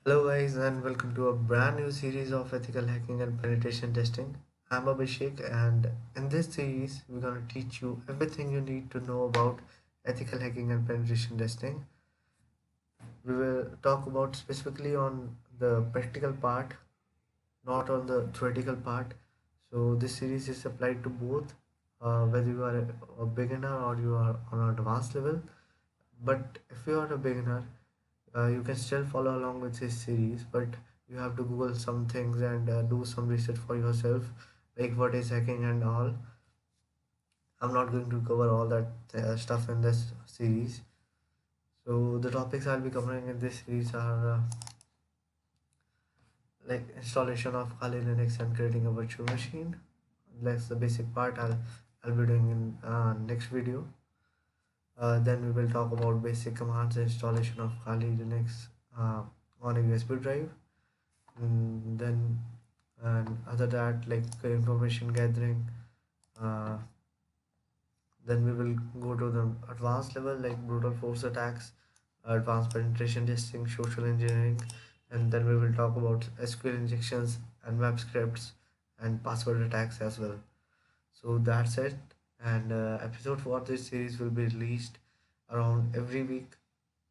Hello guys and welcome to a brand new series of ethical hacking and penetration testing. I'm Abhishek and in this series we're going to teach you everything you need to know about ethical hacking and penetration testing. We will talk about specifically on the practical part, not on the theoretical part. So this series is applied to both, whether you are a beginner or you are on an advanced level. But if you are a beginner, you can still follow along with this series, but you have to Google some things and do some research for yourself, like what is hacking and all. I'm not going to cover all that stuff in this series. So the topics I'll be covering in this series are like installation of Kali Linux and creating a virtual machine. That's the basic part. I'll be doing in next video. Then we will talk about basic commands installation of Kali Linux uh, on a USB drive. Then and other that like information gathering. Uh, then we will go to the advanced level like brutal force attacks, advanced penetration testing, social engineering, and then we will talk about SQL injections and map scripts and password attacks as well. So that's it. And episode for this series will be released around every week.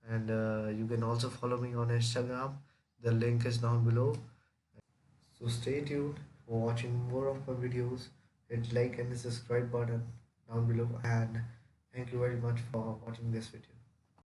And you can also follow me on Instagram. The link is down below. So stay tuned for watching more of my videos. Hit like and the subscribe button down below. And thank you very much for watching this video.